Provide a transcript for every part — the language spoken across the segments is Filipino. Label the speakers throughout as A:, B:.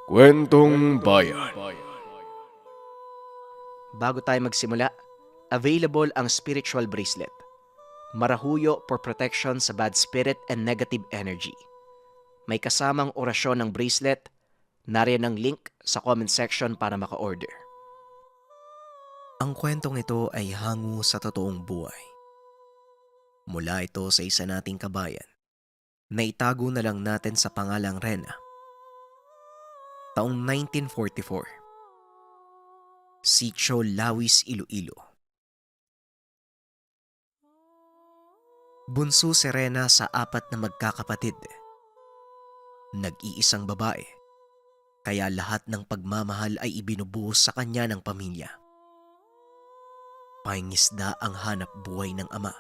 A: Kwentong Bayan.
B: Bago tayo magsimula, available ang spiritual bracelet. Marahuyo for protection sa bad spirit and negative energy. May kasamang orasyon ng bracelet. Nariyan ang link sa comment section para maka-order.
C: Ang kwentong ito ay hango sa totoong buhay. Mula ito sa isa nating kabayan na itago na lang natin sa pangalang Rena. Taong 1944. Sitio Lawis, Iloilo. Bunso si Rena sa apat na magkakapatid. Nag-iisang babae, kaya lahat ng pagmamahal ay ibinubuhos sa kanya ng pamilya. Paingisda ang hanap buhay ng ama,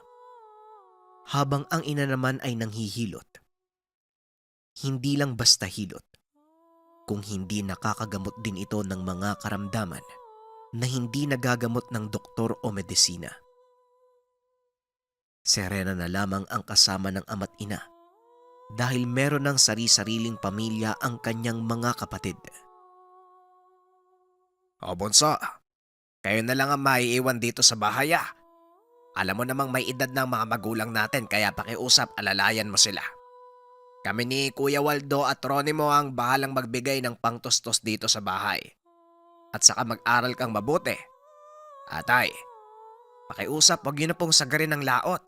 C: habang ang ina naman ay nanghihilot. Hindi lang basta hilot, kung hindi nakakagamot din ito ng mga karamdaman na hindi nagagamot ng doktor o medisina. Serena na lamang ang kasama ng ama't ina dahil meron ng sari-sariling pamilya ang kanyang mga kapatid. O bunso, kayo na lang ang maiiwan dito sa bahay ah. Alam mo namang may edad ng mga magulang natin kaya pakiusap alalayan mo sila. Kami ni Kuya Waldo at Ronimo ang bahalang magbigay ng pangtustos dito sa bahay. At saka mag-aral kang mabuti. Atay, pakiusap wag yun na pong sagarin ng laot.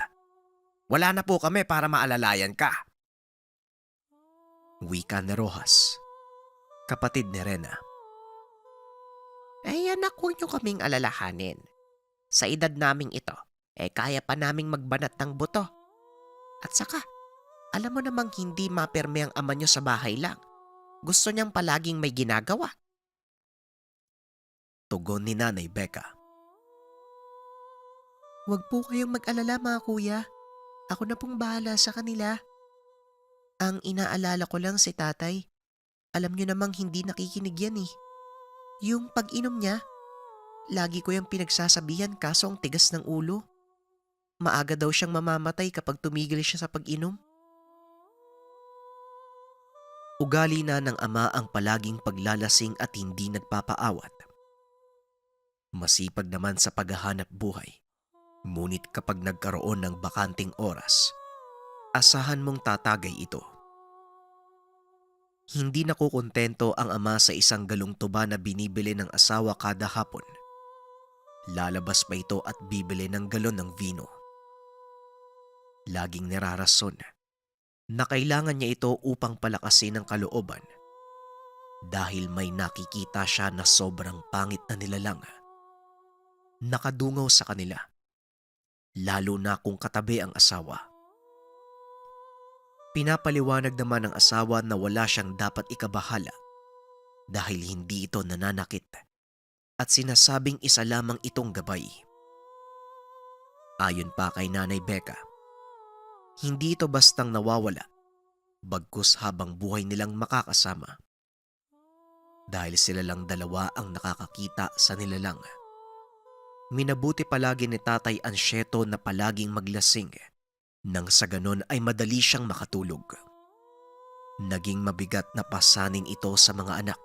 C: Wala na po kami para maalalayan ka. Wika ni Rojas, kapatid ni Rena. Anak, huwag niyo kaming alalahanin. Sa edad naming ito, kaya pa naming magbanat ng buto. At saka, alam mo namang hindi maperme ang ama niyo sa bahay lang. Gusto niyang palaging may ginagawa. Tugon ni Nanay Becca. Huwag po kayong mag-alala mga kuya. Ako na pong bahala sa kanila. Ang inaalala ko lang si tatay. Alam niyo namang hindi nakikinig yan eh. Yung pag-inom niya, lagi ko yung pinagsasabihan kaso ang tigas ng ulo. Maaga daw siyang mamamatay kapag tumigil siya sa pag-inom. Ugali na ng ama ang palaging paglalasing at hindi nagpapaawat. Masipag naman sa paghahanap buhay. Ngunit kapag nagkaroon ng bakanting oras, asahan mong tatagay ito. Hindi nakukontento ang ama sa isang galong tuba na binibili ng asawa kada hapon. Lalabas pa ito at bibili ng galon ng vino. Laging nirarason na kailangan niya ito upang palakasin ang kalooban dahil may nakikita siya na sobrang pangit na nilalang. Nakadungaw sa kanila, lalo na kung katabi ang asawa. Pinapaliwanag naman ng asawa na wala siyang dapat ikabahala dahil hindi ito nananakit at sinasabing isa lamang itong gabay. Ayon pa kay Nanay Becca, hindi ito bastang nawawala bagkus habang buhay nilang makakasama. Dahil sila lang dalawa ang nakakakita sa nilalang. Minabuti palagi ni Tatay Ansyeto na palaging maglasing nang sa ganon ay madali siyang makatulog. Naging mabigat na pasanin ito sa mga anak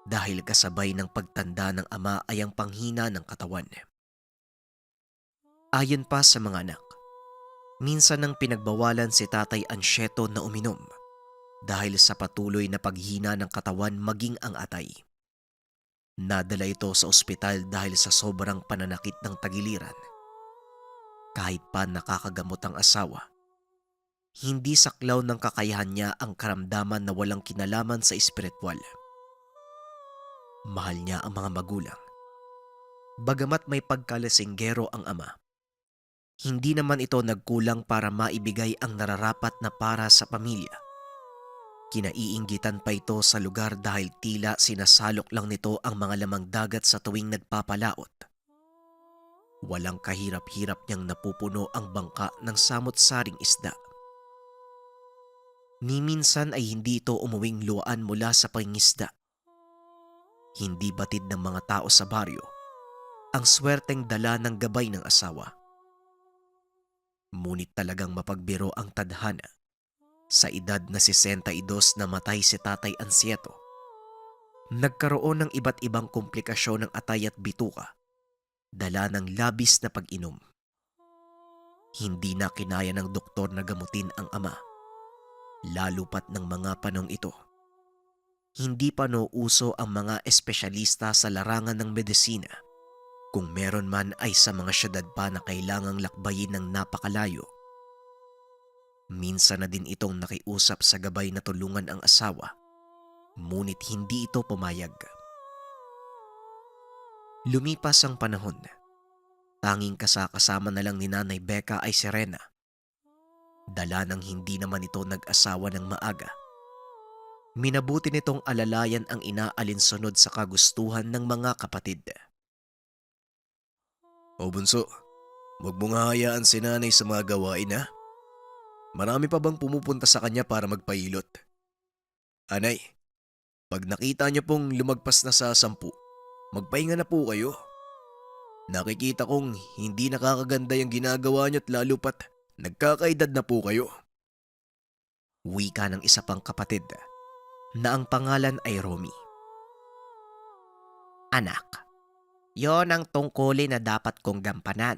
C: dahil kasabay ng pagtanda ng ama ay ang panghina ng katawan. Ayon pa sa mga anak, minsan nang pinagbawalan si Tatay Ansyeto na uminom dahil sa patuloy na paghina ng katawan maging ang atay. Nadala ito sa ospital dahil sa sobrang pananakit ng tagiliran. Kahit pa nakakagamot ang asawa, hindi saklaw ng kakayahan niya ang karamdaman na walang kinalaman sa espiritual. Mahal niya ang mga magulang. Bagamat may pagkalasinggero ang ama, hindi naman ito nagkulang para maibigay ang nararapat na para sa pamilya. Kinaiinggitan pa ito sa lugar dahil tila sinasalok lang nito ang mga lamang dagat sa tuwing nagpapalaot. Walang kahirap-hirap niyang napupuno ang bangka ng samot-saring isda. Ni minsan ay hindi ito umuwing luwaan mula sa pangingisda. Hindi batid ng mga tao sa baryo ang swerteng dala ng gabay ng asawa. Ngunit talagang mapagbiro ang tadhana. Sa edad na 62 namatay si Tatay Ansyeto Nagkaroon ng iba't ibang komplikasyon ng atay at bituka, dala ng labis na pag-inom. Hindi na kinaya ng doktor na gamutin ang ama, lalo pat ng mga panong ito. Hindi pa nauuso ang mga espesyalista sa larangan ng medisina. Kung meron man ay sa mga syudad pa na kailangang lakbayin ng napakalayo. Minsan na din itong nakiusap sa gabay na tulungan ang asawa, ngunit hindi ito pumayag. Lumipas ang panahon. Tanging kasama na lang ni Nanay Becca ay si Rena. Dala ng hindi naman ito nag-asawa ng maaga. Minabuti nitong alalayan ang inaalinsunod sa kagustuhan ng mga kapatid.
A: O bunso, huwag mo nga hayaan si nanay sa mga gawain ha. Marami pa bang pumupunta sa kanya para magpailot? Anay, pag nakita niyo pong lumagpas na sa 10, magpahinga na po kayo. Nakikita kong hindi nakakaganda yung ginagawa niyo at lalo pat nagkakaedad na po kayo.
C: Wika ng isa pang kapatid na ang pangalan ay Romy. Anak, yon ang tungkulin na dapat kong gampanan.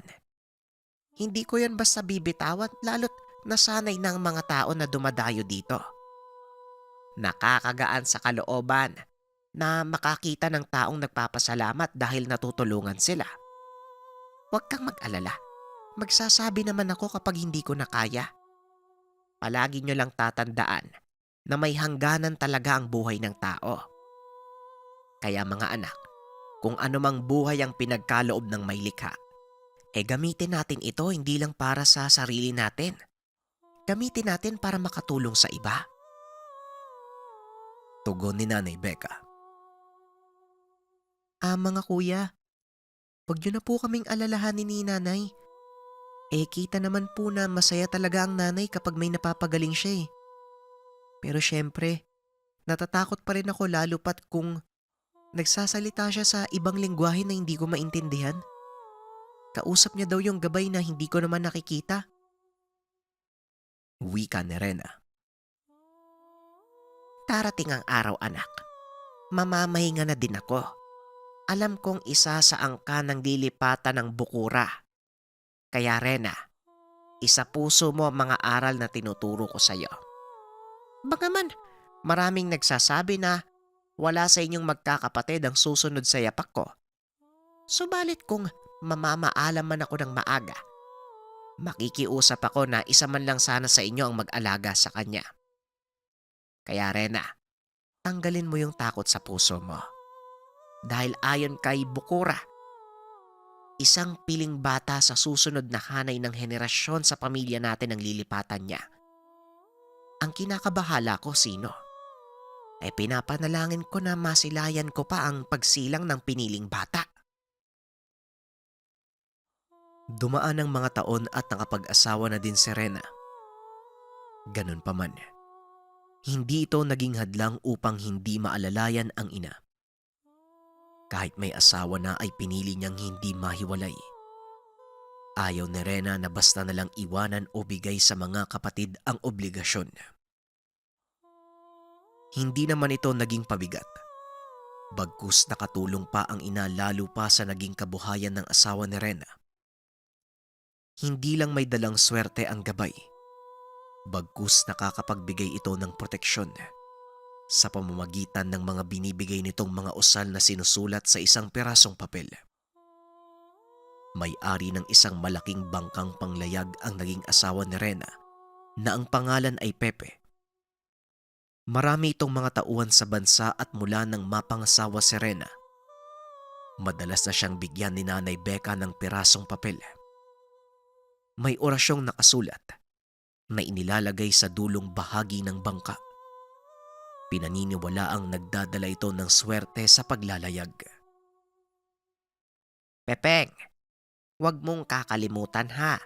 C: Hindi ko yan basta bibitawan lalo't nasanay ng mga tao na dumadayo dito. Nakakagaan sa kalooban na makakita ng taong nagpapasalamat dahil natutulungan sila. Huwag kang mag-alala. Magsasabi naman ako kapag hindi ko na kaya. Palagi nyo lang tatandaan na may hangganan talaga ang buhay ng tao. Kaya mga anak, kung anumang buhay ang pinagkaloob ng may likha, gamitin natin ito hindi lang para sa sarili natin. Gamitin natin para makatulong sa iba. Tugon ni Nanay Becca. Mga kuya, wag nyo na po kaming alalahanin ni Nanay. Kita naman po na masaya talaga ang nanay kapag may napapagaling siya eh. Pero syempre, natatakot pa rin ako lalo pat kung nagsasalita siya sa ibang lengguwahe na hindi ko maintindihan. Kausap niya daw yung gabay na hindi ko naman nakikita. Wika ni Rena. Darating ang araw anak. Mamamahinga na din ako. Alam kong isa sa angkan ng lilipatan ng bukura. Kaya Rena, isa puso mo ang mga aral na tinuturo ko sa iyo. Bagaman, maraming nagsasabi na wala sa inyong magkakapatid ang susunod sa yapak ko. Subalit kung mamamaalam man ako ng maaga, makikiusap ako na isa man lang sana sa inyo ang mag-alaga sa kanya. Kaya Rena, tanggalin mo yung takot sa puso mo. Dahil ayon kay Bukura, isang piling bata sa susunod na hanay ng henerasyon sa pamilya natin ang lilipatan niya. Ang kinakabahala ko sino? Pinapanalangin ko na masilayan ko pa ang pagsilang ng piniling bata. Dumaan ang mga taon at nakapag-asawa na din si Rena. Ganun pa man, hindi ito naging hadlang upang hindi maalalayan ang ina. Kahit may asawa na ay pinili niyang hindi mahiwalay. Ayaw ni Rena na basta nalang iwanan o bigay sa mga kapatid ang obligasyon. Hindi naman ito naging pabigat. Bagkus nakatulong pa ang ina lalo pa sa naging kabuhayan ng asawa ni Rena. Hindi lang may dalang swerte ang gabay. Bagkus nakakapagbigay ito ng proteksyon sa pamamagitan ng mga binibigay nitong mga usal na sinusulat sa isang pirasong papel. May-ari ng isang malaking bangkang panglayag ang naging asawa ni Rena na ang pangalan ay Pepe. Marami itong mga tauhan sa bansa at mula nang mapangasawa si Rena, madalas na siyang bigyan ni Nanay Becca ng pirasong papel. May orasyong nakasulat na inilalagay sa dulong bahagi ng bangka. Pinaniniwala ang nagdadala ito ng swerte sa paglalayag. Pepeng, huwag mong kakalimutan ha.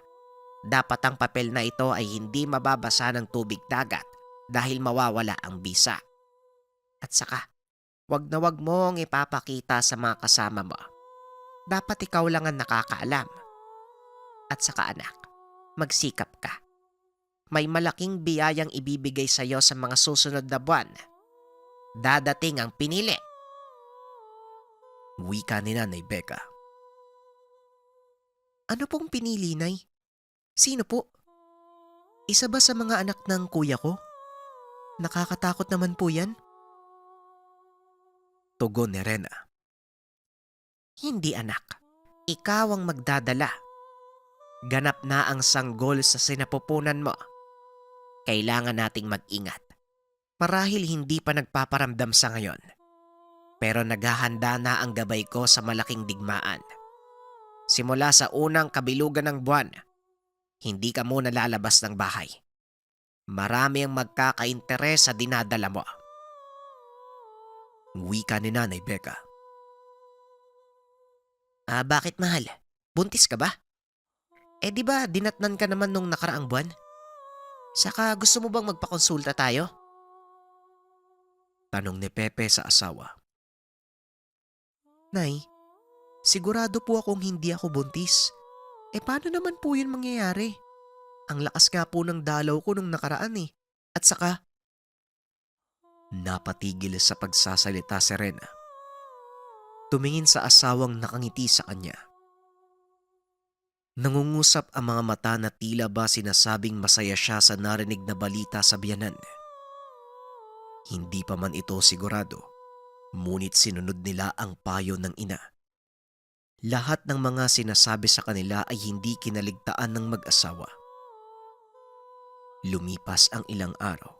C: Dapat ang papel na ito ay hindi mababasa ng tubig dagat dahil mawawala ang bisa. At saka, huwag na huwag mong ipapakita sa mga kasama mo. Dapat ikaw lang ang nakakaalam. At saka anak, magsikap ka. May malaking biyayang ibibigay sa iyo sa mga susunod na buwan. Dadating ang pinili Wika ni Nanay Becca. Ano pong pinili, Nay? Sino po? Isa ba sa mga anak ng kuya ko? Nakakatakot naman po yan. Tugon ni Rena. Hindi anak, ikaw ang magdadala. Ganap na ang sanggol sa sinapupunan mo. Kailangan nating mag-ingat. Marahil hindi pa nagpaparamdam sa ngayon. Pero naghahanda na ang gabay ko sa malaking digmaan. Simula sa unang kabilugan ng buwan, hindi ka muna lalabas ng bahay. Marami ang magkakainteres sa dinadala mo. Wika ni Nanay Becca. Bakit mahal? Buntis ka ba? Di ba dinatnan ka naman nung nakaraang buwan? Saka gusto mo bang magpakonsulta tayo? Tanong ni Pepe sa asawa. Nay, sigurado po akong hindi ako buntis. Paano naman po yun mangyayari? Ang lakas nga po ng dalaw ko nung nakaraan eh. At saka... Napatigil sa pagsasalita si Rena. Tumingin sa asawang nakangiti sa kanya. Nangungusap ang mga mata na tila ba sinasabing masaya siya sa narinig na balita sa biyanan. Hindi pa man ito sigurado, ngunit sinunod nila ang payo ng ina. Lahat ng mga sinasabi sa kanila ay hindi kinaligtaan ng mag-asawa. Lumipas ang ilang araw.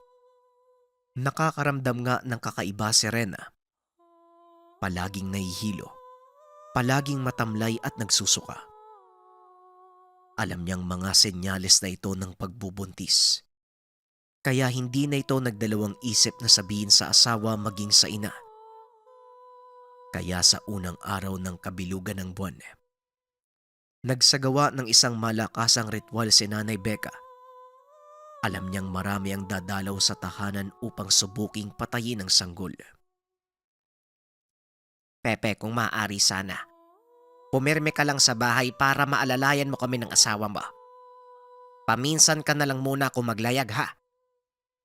C: Nakakaramdam nga ng kakaiba si Rena. Palaging nahihilo, palaging matamlay at nagsusuka. Alam niyang mga senyales na ito ng pagbubuntis. Kaya hindi na ito nagdalawang isip na sabihin sa asawa maging sa ina. Kaya sa unang araw ng kabilugan ng buwan, nagsagawa ng isang malakasang ritual si Nanay Becca. Alam niyang marami ang dadalaw sa tahanan upang subuking patayin ang sanggol. Pepe, kung maaari sana, pumirme ka lang sa bahay para maalalayan mo kami ng asawa mo. Paminsan ka na lang muna kung maglayag ha.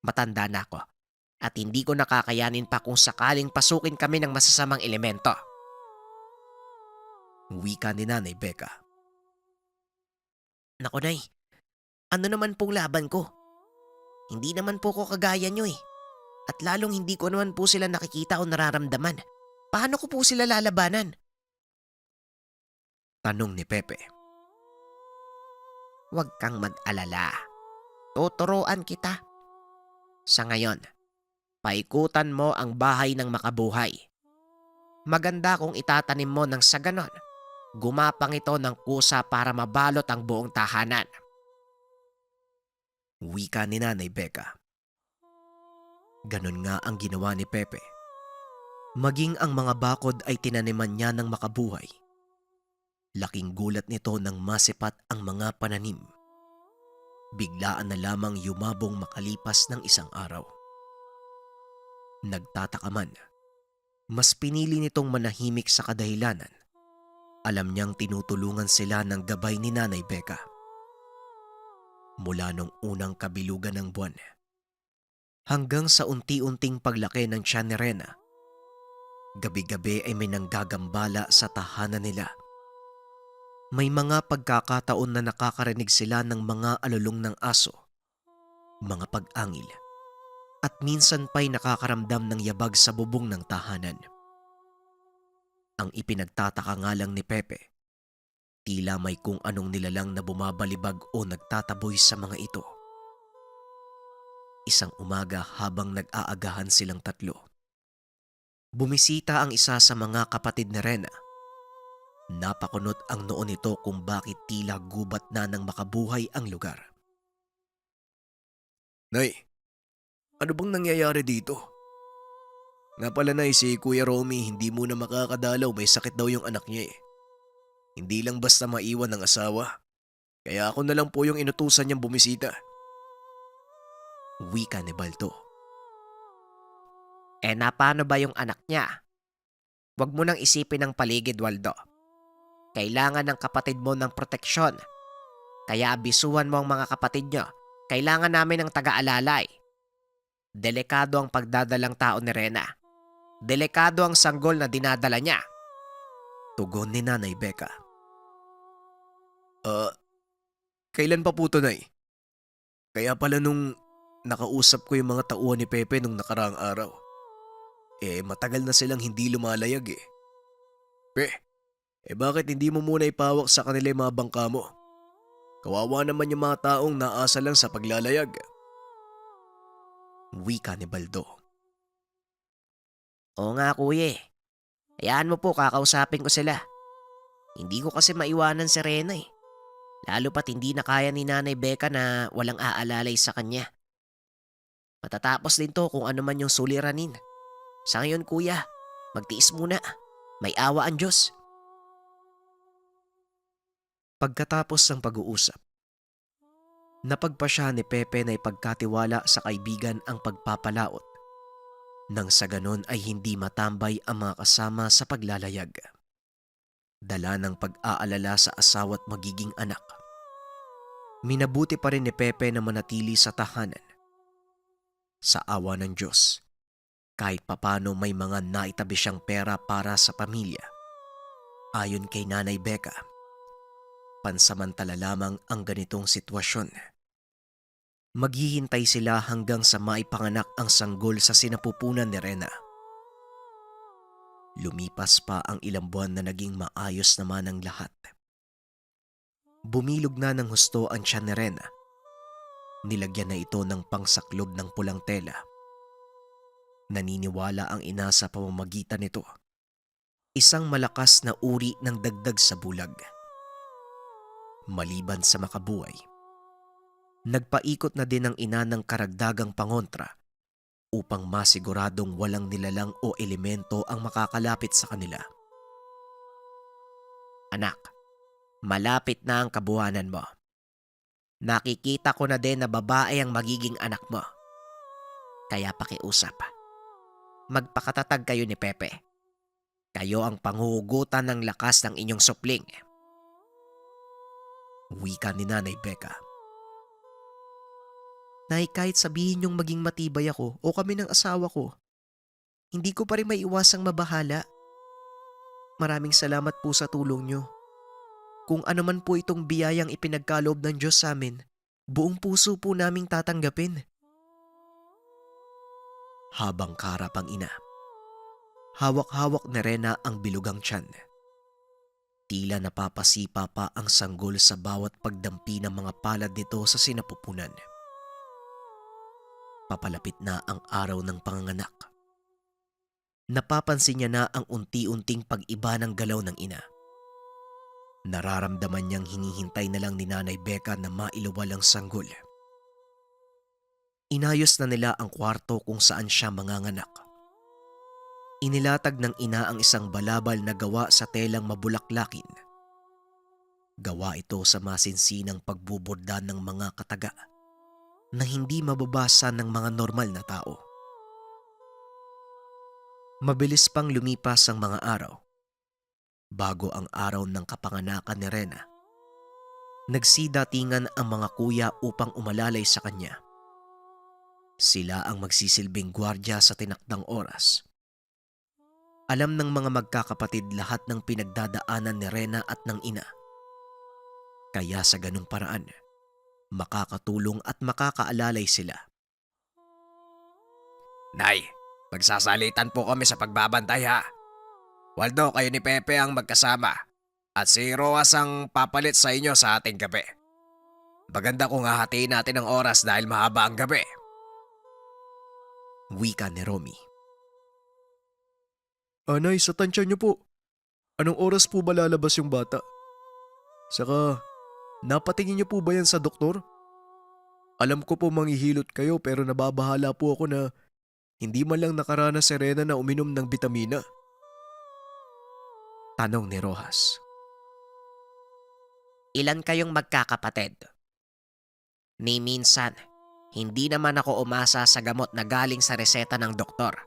C: Matanda na ako at hindi ko nakakayanin pa kung sakaling pasukin kami ng masasamang elemento. Wika ni Nanay Becca. Naku Nay, ano naman pong laban ko? Hindi naman po ko kagaya nyo eh. At lalong hindi ko naman po sila nakikita o nararamdaman. Paano ko po sila lalabanan? Tanong ni Pepe. Huwag kang mag-alala. Tuturuan kita. Sa ngayon, paikutan mo ang bahay ng makabuhay. Maganda kung itatanim mo ng sa ganon. Gumapang ito ng kusa para mabalot ang buong tahanan. Wika ni Nanay Becca. Ganon nga ang ginawa ni Pepe. Maging ang mga bakod ay tinaniman niya ng makabuhay. Laking gulat nito nang masipat ang mga pananim. Biglaan na lamang yumabong makalipas ng isang araw. Nagtataka man, mas pinili nitong manahimik sa kadahilanan. Alam niyang tinutulungan sila ng gabay ni Nanay Becca. Mula nung unang kabilugan ng buwan, hanggang sa unti-unting paglaki ng tiyan ni Rena, gabi-gabi ay may nanggagambala sa tahanan nila. May mga pagkakataon na nakakarinig sila ng mga alulong ng aso, mga pag-angil, at minsan pa'y nakakaramdam ng yabag sa bubong ng tahanan. Ang ipinagtataka nga lang ni Pepe, tila may kung anong nilalang na bumabalibag o nagtataboy sa mga ito. Isang umaga habang nag-aagahan silang tatlo, bumisita ang isa sa mga kapatid ni Rena. Napakunot ang noo nito kung bakit tila gubat na ng makabuhay ang lugar.
A: Nay, ano bang nangyayari dito? Nga pala Nay, si Kuya Romy hindi muna makakadalaw, may sakit daw yung anak niya eh. Hindi lang basta maiwan ng asawa. Kaya ako na lang po yung inutusan niyang bumisita.
C: Wika ni Balto. Na paano ba yung anak niya? Huwag mo nang isipin ang paligid, Waldo. Kailangan ng kapatid mo ng proteksyon. Kaya abisuhan mo ang mga kapatid niyo. Kailangan namin ng taga-alalay. Delikado ang pagdadalang tao ni Rena. Delikado ang sanggol na dinadala niya. Tugon ni Nanay Becca.
A: Kailan pa po to, Nay? Kaya pala nung nakausap ko yung mga tauhan ni Pepe nung nakaraang araw. Matagal na silang hindi lumalayag eh. Bakit hindi mo muna ipawak sa kanila yung mga bangka mo? Kawawa naman yung mga taong naasa lang sa paglalayag.
C: Wika ni Baldo.
B: Oo nga kuya eh. Hayaan mo po, kakausapin ko sila. Hindi ko kasi maiwanan si Rena eh. Lalo pat hindi na kaya ni Nanay Becca na walang aalalay sa kanya. Matatapos din to kung ano man yung suliranin. Sa ngayon kuya, magtiis muna. May awa ang Diyos.
C: Pagkatapos ng pag-uusap, napagpasya ni Pepe na ipagkatiwala sa kaibigan ang pagpapalaot nang sa ganon ay hindi matambay ang mga kasama sa paglalayag. Dala ng pag-aalala sa asawa't magiging anak. Minabuti pa rin ni Pepe na manatili sa tahanan. Sa awa ng Diyos, kahit papano may mga naitabi siyang pera para sa pamilya. Ayon kay Nanay Becca, pansamantala lamang ang ganitong sitwasyon. Maghihintay sila hanggang sa maipanganak ang sanggol sa sinapupunan ni Rena. Lumipas pa ang ilang buwan na naging maayos naman ang lahat. Bumilog na ng husto ang tiyan ni Rena. Nilagyan na ito ng pangsaklob ng pulang tela. Naniniwala ang ina sa pamamagitan nito. Isang malakas na uri ng dagdag sa bulag. Maliban sa makabuhay, nagpaikot na din ang ina ng karagdagang pangontra upang masiguradong walang nilalang o elemento ang makakalapit sa kanila.
B: Anak, malapit na ang kabuhanan mo. Nakikita ko na din na babae ang magiging anak mo. Kaya pakiusap. Magpakatatag kayo ni Pepe. Kayo ang panghuhugutan ng lakas ng inyong supling.
C: Wika ni Nanay Becca. Nay, kahit sabihin niyong maging matibay ako o kami ng asawa ko, hindi ko pa rin maiwasang mabahala. Maraming salamat po sa tulong niyo. Kung ano man po itong biyayang ipinagkaloob ng Diyos sa amin, buong puso po naming tatanggapin. Habang kaharap ang ina, hawak-hawak ni Rena ang bilugang tiyan. Tila napapasipa pa ang sanggol sa bawat pagdampi ng mga palad nito sa sinapupunan. Papalapit na ang araw ng panganganak. Napapansin niya na ang unti-unting pag-iba ng galaw ng ina. Nararamdaman niyang hinihintay na lang ni Nanay Becca na mailuwal ang sanggol. Inayos na nila ang kwarto kung saan siya manganganak. Inilatag ng ina ang isang balabal na gawa sa telang mabulaklakin. Gawa ito sa masinsinang pagbuborda ng mga kataga na hindi mababasa ng mga normal na tao. Mabilis pang lumipas ang mga araw. Bago ang araw ng kapanganakan ni Rena, nagsidatingan ang mga kuya upang umalalay sa kanya. Sila ang magsisilbing gwardya sa tinakdang oras. Alam ng mga magkakapatid lahat ng pinagdadaanan ni Rena at ng ina. Kaya sa ganung paraan, makakatulong at makakaalalay sila.
A: Nay, magsasalitan po kami sa pagbabantay ha. Waldo, kayo ni Pepe ang magkasama at si Roas ang papalit sa inyo sa ating gabi. Maganda kung hahatiin natin ang oras dahil mahaba ang gabi.
C: Wika ni Romy.
A: Anay, sa tansya niyo po. Anong oras po ba lalabas yung bata? Saka, napatingin niyo po ba yan sa doktor? Alam ko po manghihilot kayo pero nababahala po ako na hindi man lang nakaranas si Rena na uminom ng bitamina.
C: Tanong ni Rojas.
B: Ilan kayong magkakapatid? Ni minsan, hindi naman ako umasa sa gamot na galing sa reseta ng doktor.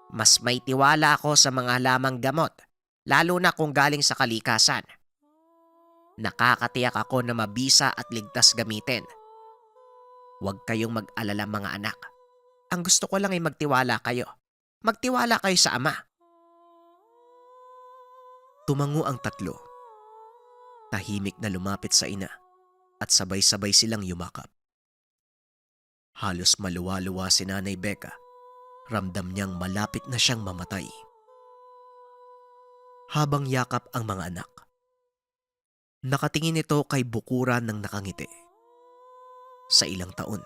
B: Mas may tiwala ako sa mga lamang gamot, lalo na kung galing sa kalikasan. Nakakatiyak ako na mabisa at ligtas gamitin. Huwag kayong mag-alala mga anak. Ang gusto ko lang ay magtiwala kayo. Magtiwala kayo sa Ama.
C: Tumango ang tatlo. Tahimik na lumapit sa ina at sabay-sabay silang yumakap. Halos maluwa-luwa si Nanay Becca. Ramdam niyang malapit na siyang mamatay. Habang yakap ang mga anak, nakatingin ito kay bukuran ng nakangiti. Sa ilang taon,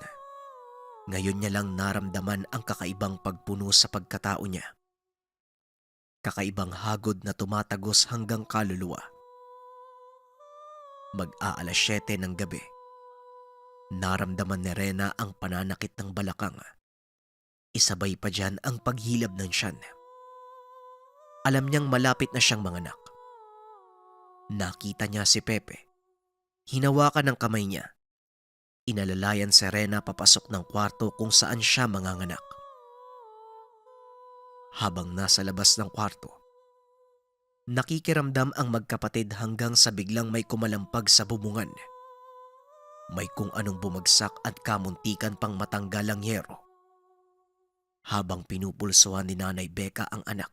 C: ngayon niya lang naramdaman ang kakaibang pagpuno sa pagkatao niya. Kakaibang hagod na tumatagos hanggang kaluluwa. Mag-aalas 7 ng gabi. Naramdaman ni Rena ang pananakit ng balakang. Isabay pa dyan ang paghilab ng tiyan. Alam niyang malapit na siyang manganak. Nakita niya si Pepe. Hinawakan ng kamay niya. Inalalayan si Rena papasok ng kwarto kung saan siya manganganak. Habang nasa labas ng kwarto, nakikiramdam ang magkapatid hanggang sa biglang may kumalampag sa bubungan. May kung anong bumagsak at kamuntikan pang matanggal ang yero. Habang pinupulsuhan ni Nanay Becca ang anak,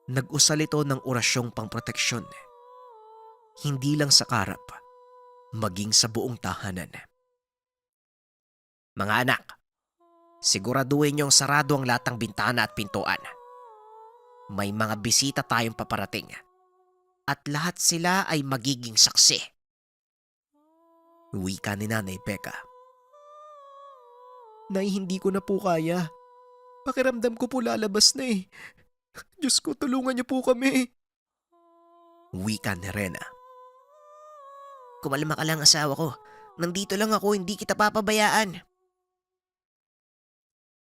C: nag-usal ito ng orasyong pangproteksyon. Hindi lang sa karap, maging sa buong tahanan. Mga anak, siguraduhin niyong sarado ang lahat ng bintana at pintuan. May mga bisita tayong paparating at lahat sila ay magiging saksi. Wika ni Nanay Becca. Nay, hindi ko na po kaya. Pakiramdam ko po lalabas na eh. Diyos ko, tulungan niyo po kami. Wika ni Rena. Kumalma ka lang, asawa ko. Nandito lang ako, hindi kita papabayaan.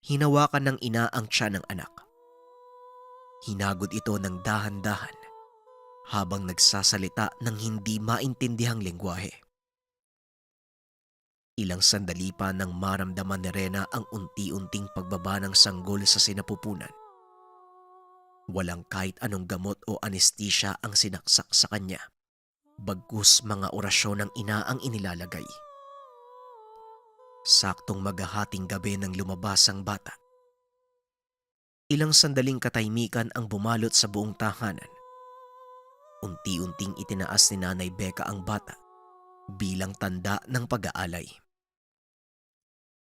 C: Hinawakan ng ina ang tiyan ng anak. Hinagod ito ng dahan-dahan habang nagsasalita ng hindi maintindihang lengguwahe. Ilang sandali pa nang maramdaman ni Rena ang unti-unting pagbaba ng sanggol sa sinapupunan. Walang kahit anong gamot o anesthesia ang sinaksak sa kanya. Bagkus mga orasyon ng ina ang inilalagay. Saktong maghahating gabi nang lumabas ang bata. Ilang sandaling katahimikan ang bumalot sa buong tahanan. Unti-unting itinaas ni Nanay Becca ang bata bilang tanda ng pag-aalay.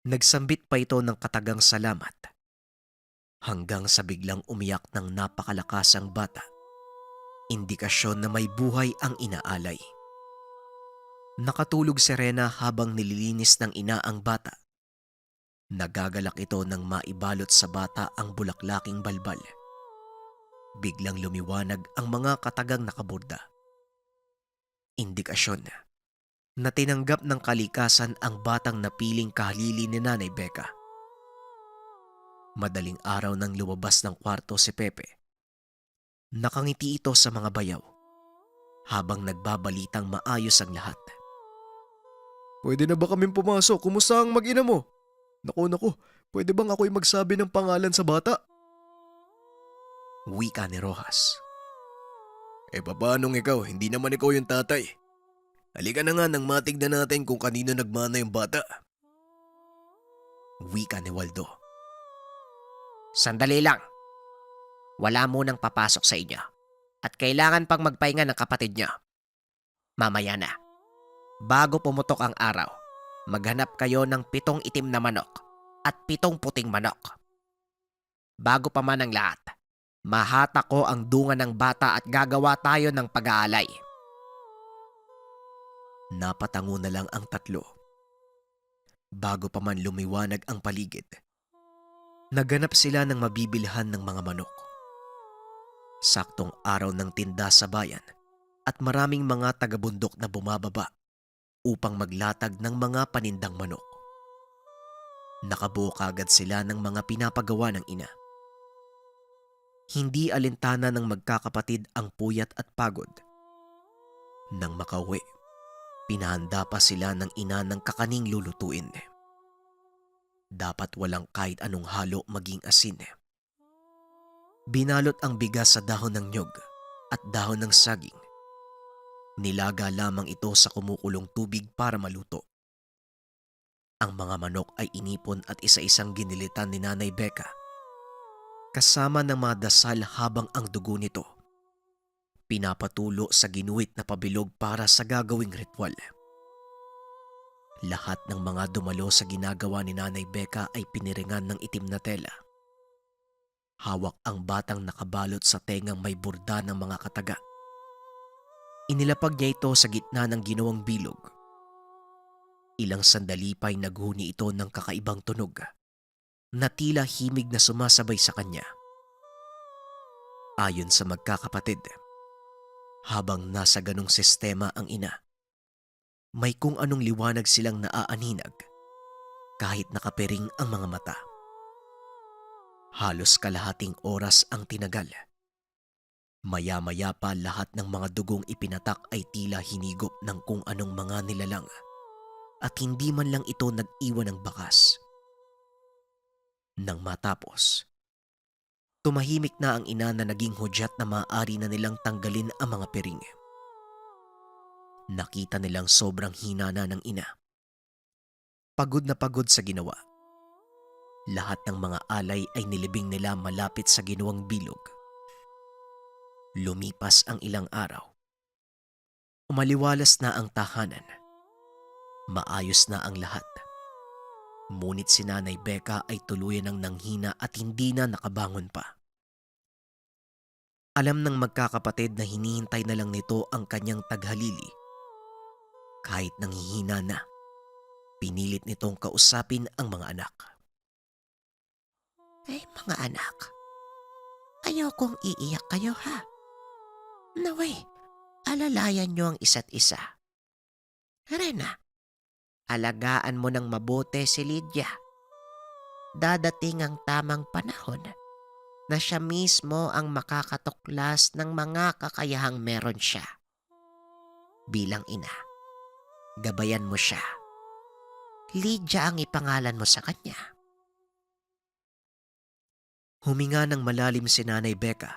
C: Nagsambit pa ito ng katagang salamat hanggang sa biglang umiyak ng napakalakas ang bata. Indikasyon na may buhay ang inaalay. Nakatulog si Rena habang nililinis ng ina ang bata. Nagagalak ito nang maibalot sa bata ang bulaklaking balbal. Biglang lumiwanag ang mga katagang nakaborda. Indikasyon na tinanggap ng kalikasan ang batang napiling kahalili ni Nanay Becca. Madaling araw nang lumabas ng kwarto si Pepe. Nakangiti ito sa mga bayaw habang nagbabalitang maayos ang lahat. Pwede na ba kaming pumasok? Kumusta ang mag-ina mo? Naku, pwede bang ako'y magsabi ng pangalan sa bata? Wika ni Rojas. Paanong ikaw? Hindi naman ikaw yung tatay. Halika na nga nang matignan natin kung kanino nagmana yung bata. Wika ni Waldo.
B: Sandali lang. Wala munang papasok sa inyo at kailangan pang magpahinga ng kapatid niyo. Mamaya na. Bago pumutok ang araw, maghanap kayo ng 7 itim na manok at 7 puting manok. Bago pa man ang lahat, mahatak ko ang dunga ng bata at gagawa tayo ng pag-aalay.
C: Napatango na lang ang tatlo. Bago pa man lumiwanag ang paligid, naganap sila ng mabibilhan ng mga manok. Saktong araw ng tinda sa bayan at maraming mga taga-bundok na bumababa upang maglatag ng mga panindang manok. Nakabuo kagad sila ng mga pinapagawa ng ina. Hindi alintana ng magkakapatid ang puyat at pagod. Nang makauwi, pinahanda pa sila ng ina ng kakaning lulutuin. Dapat walang kahit anong halo maging asin. Binalot ang bigas sa dahon ng nyog at dahon ng saging. Nilaga lamang ito sa kumukulong tubig para maluto. Ang mga manok ay inipon at isa-isang ginilitan ni Nanay Becca. Kasama ng mga dasal habang ang dugo nito pinapatulo sa ginuhit na pabilog para sa gagawing ritual. Lahat ng mga dumalo sa ginagawa ni Nanay Becca ay piniringan ng itim na tela. Hawak ang batang nakabalot sa tengang may burda ng mga kataga. Inilapag niya ito sa gitna ng ginawang bilog. Ilang sandali pa'y naghuni ito ng kakaibang tunog na tila himig na sumasabay sa kanya. Ayon sa magkakapatid, habang nasa ganong sistema ang ina, may kung anong liwanag silang naaaninag kahit nakapiring ang mga mata. Halos kalahating oras ang tinagal. Maya-maya pa lahat ng mga dugong ipinatak ay tila hinigop ng kung anong mga nilalang at hindi man lang ito nag-iwan ng bakas. Nang matapos, tumahimik na ang ina na naging hudyat na maaari na nilang tanggalin ang mga piring. Nakita nilang sobrang hina na ng ina. Pagod na pagod sa ginawa. Lahat ng mga alay ay nilibing nila malapit sa ginawang bilog. Lumipas ang ilang araw. Umaliwalas na ang tahanan. Maayos na ang lahat. Ngunit si Nanay Becca ay tuluyan ng nanghina at hindi na nakabangon pa. Alam ng magkakapatid na hinihintay na lang nito ang kanyang taghalili. Kahit nanghihina na, pinilit nitong kausapin ang mga anak.
D: Ay, mga anak, ayokong iiyak kayo ha. Naway, alalayan nyo ang isa't isa. Rena, alagaan mo ng mabuti si Lydia. Dadating ang tamang panahon na siya mismo ang makakatuklas ng mga kakayahang meron siya. Bilang ina, gabayan mo siya. Lydia ang ipangalan mo sa kanya.
C: Huminga ng malalim si Nanay Becca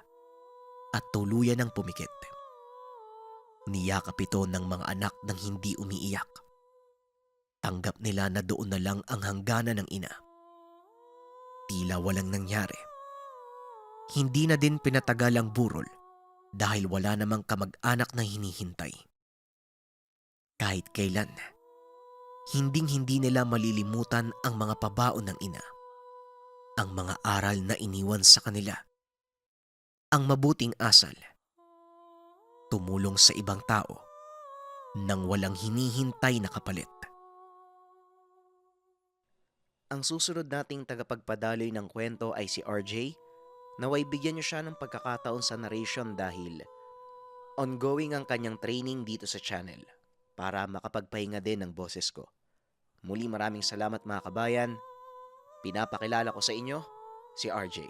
C: at tuluyan ng pumikit. Niyakap ito ng mga anak nang hindi umiiyak. Tanggap nila na doon na lang ang hangganan ng ina. Tila walang nangyari. Hindi na din pinatagal ang burol dahil wala namang kamag-anak na hinihintay. Kahit kailan, hinding-hindi nila malilimutan ang mga pabaon ng ina. Ang mga aral na iniwan sa kanila. Ang mabuting asal. Tumulong sa ibang tao nang walang hinihintay na kapalit.
B: Ang susunod nating tagapagpadaloy ng kwento ay si RJ. Naway bigyan niyo siya ng pagkakataon sa narration dahil ongoing ang kanyang training dito sa channel para makapagpahinga din ng boses ko. Muli maraming salamat mga kabayan. Pinapakilala ko sa inyo si RJ.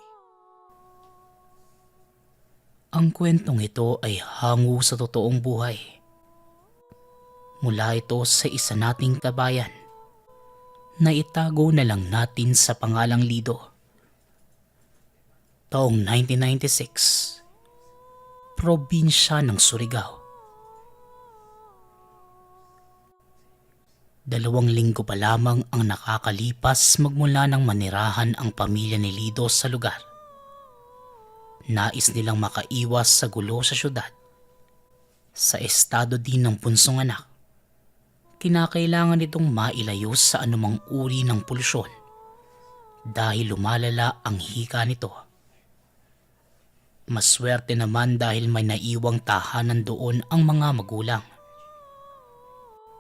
E: Ang kwentong ito ay hango sa totoong buhay. Mula ito sa isa nating kabayan na itago na lang natin sa pangalang Lido. Taong 1996, probinsya ng Surigao. 2 linggo pa lamang ang nakakalipas magmula nang manirahan ang pamilya ni Lido sa lugar. Nais nilang makaiwas sa gulo sa syudad. Sa estado din ng punsong anak, kinakailangan itong mailayo sa anumang uri ng polusyon dahil lumalala ang hika nito. Maswerte naman dahil may naiwang tahanan doon ang mga magulang.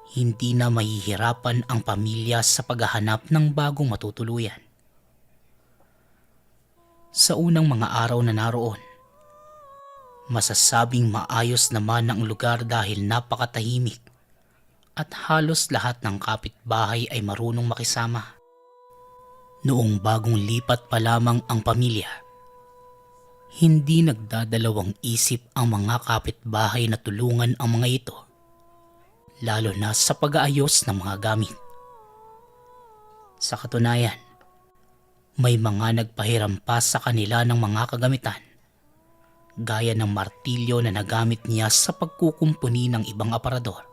E: Hindi na mahihirapan ang pamilya sa paghahanap ng bagong matutuluyan. Sa unang mga araw na naroon, masasabing maayos naman ang lugar dahil napakatahimik at halos lahat ng kapitbahay ay marunong makisama. Noong bagong lipat pa lamang ang pamilya, hindi nagdadalawang isip ang mga kapitbahay na tulungan ang mga ito, lalo na sa pag-aayos ng mga gamit. Sa katunayan, may mga nagpahiram pa sa kanila ng mga kagamitan, gaya ng martilyo na nagamit niya sa pagkukumpuni ng ibang aparador.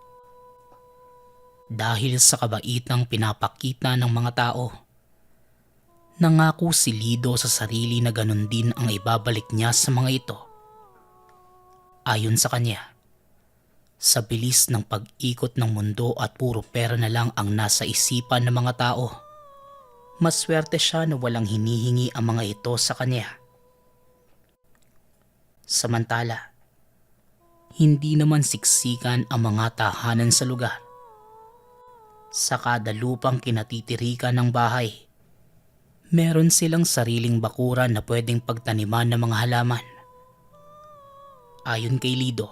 E: Dahil sa kabaitang pinapakita ng mga tao, nangako si Lido sa sarili na ganun din ang ibabalik niya sa mga ito. Ayon sa kanya, sa bilis ng pag-ikot ng mundo at puro pera na lang ang nasa isipan ng mga tao, maswerte siya na walang hinihingi ang mga ito sa kanya. Samantala, hindi naman siksikan ang mga tahanan sa lugar. Sa kada lupang kinatitirikan ng bahay, meron silang sariling bakuran na pwedeng pagtaniman ng mga halaman. Ayon kay Lido,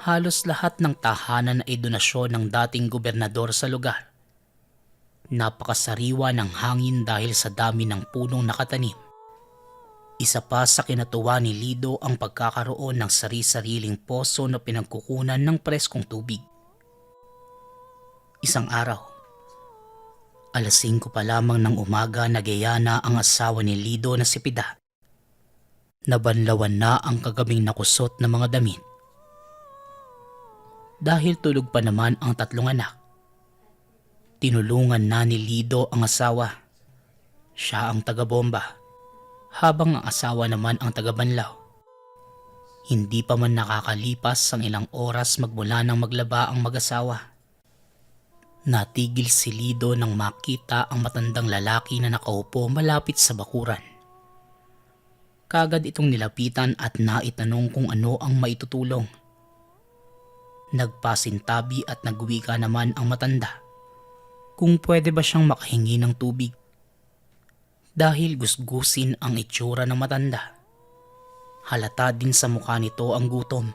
E: halos lahat ng tahanan ay donasyon ng dating gobernador sa lugar. Napakasariwa ng hangin dahil sa dami ng punong nakatanim. Isa pa sa kinatuwa ni Lido ang pagkakaroon ng sari-sariling poso na pinagkukunan ng preskong tubig. Isang araw, alas 5 pa lamang ng umaga, nagyaya ang asawa ni Lido na si Pida. Nabanlawan na ang kagabing nakusot na mga damit. Dahil tulog pa naman ang tatlong anak, tinulungan na ni Lido ang asawa. Siya ang taga-bomba, habang ang asawa naman ang taga-banlaw. Hindi pa man nakakalipas ang ilang oras magmula nang maglaba ang mag-asawa. Natigil si Lido nang makita ang matandang lalaki na nakaupo malapit sa bakuran. Kagad itong nilapitan at naitanong kung ano ang maitutulong. Nagpasintabi at nagwika naman ang matanda kung pwede ba siyang makahingi ng tubig. Dahil gusgusin ang itsura ng matanda, halata din sa mukha nito ang gutom.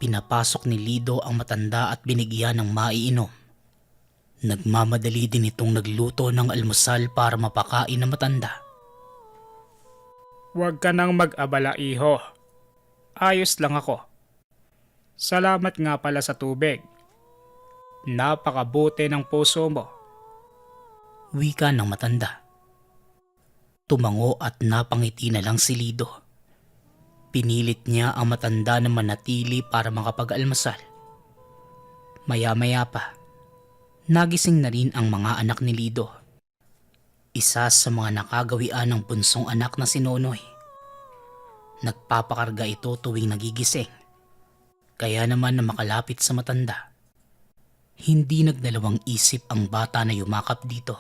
E: Pinapasok ni Lido ang matanda at binigyan ng maiinom. Nagmamadali din itong nagluto ng almusal para mapakain ng matanda.
F: Huwag ka nang mag-abala, iho. Ayos lang ako. Salamat nga pala sa tubig. Napakabuti ng puso mo.
E: Wika ng matanda. Tumango at napangiti na lang si Lido. Pinilit niya ang matanda na manatili para makapag-almasal. Maya-maya pa, nagising na rin ang mga anak ni Lido. Isa sa mga nakagawian ng bunsong anak na si Nonoy. Nagpapakarga ito tuwing nagigising. Kaya naman na makalapit sa matanda, hindi nagdalawang isip ang bata na yumakap dito.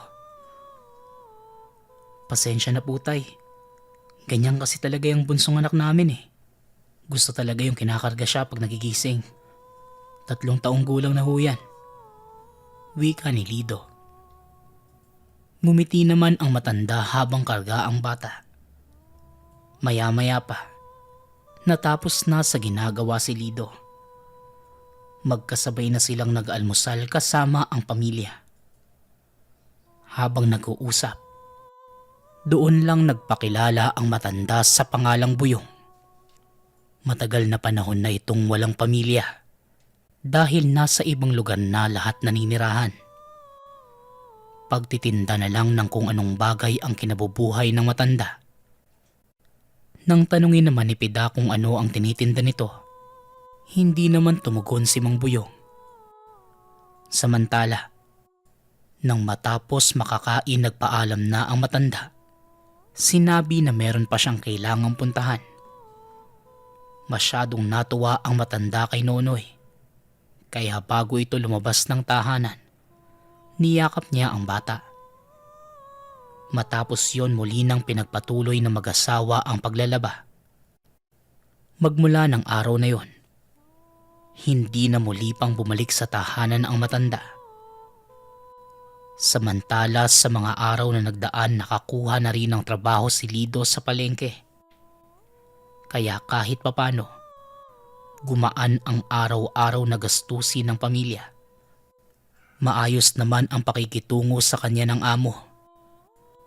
E: Pasensya na po tay. Ganyan kasi talaga yung bunsong anak namin eh. Gusto talaga yung kinakarga siya pag nagigising. 3 taong gulang na ho yan. Wika ni Lido. Ngumiti naman ang matanda habang karga ang bata. Maya-maya pa, natapos na sa ginagawa si Lido. Magkasabay na silang nag-almusal kasama ang pamilya. Habang nag-uusap, doon lang nagpakilala ang matanda sa pangalang Buyong. Matagal na panahon na itong walang pamilya dahil nasa ibang lugar na lahat naninirahan. Pagtitinda na lang ng kung anong bagay ang kinabubuhay ng matanda. Nang tanungin naman ni Pida kung ano ang tinitinda nito, hindi naman tumugon si Mang Buyong. Samantala, nang matapos makakain nagpaalam na ang matanda, sinabi na meron pa siyang kailangang puntahan. Masyadong natuwa ang matanda kay Nonoy, kaya bago ito lumabas ng tahanan, niyakap niya ang bata. Matapos yon muli nang pinagpatuloy ng mag-asawa ang paglalaba. Magmula ng araw na yon, hindi na muli pang bumalik sa tahanan ang matanda. Samantala sa mga araw na nagdaan, nakakuha na rin ng trabaho si Lido sa palengke. Kaya kahit papano, gumaan ang araw-araw na gastusin ng pamilya. Maayos naman ang pakikitungo sa kanya ng amo.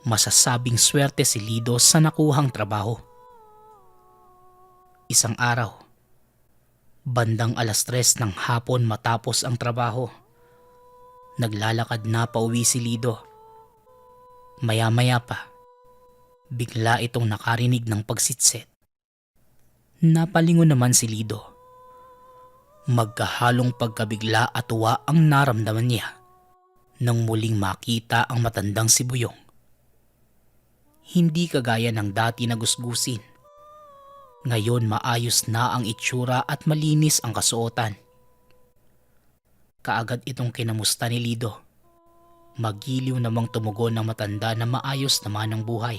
E: Masasabing swerte si Lido sa nakuhang trabaho. Isang araw, bandang alas 3 ng hapon matapos ang trabaho, naglalakad na pauwi si Lido. Maya-maya pa, bigla itong nakarinig ng pagsitsit. Napalingon naman si Lido. Magkahalong pagkabigla at tuwa ang naramdaman niya nang muling makita ang matandang si Buyong. Hindi kagaya ng dati na gusgusin. Ngayon maayos na ang itsura at malinis ang kasuotan. Kaagad itong kinamusta ni Lido. Magiliw namang tumugon ng matanda na maayos naman ang buhay.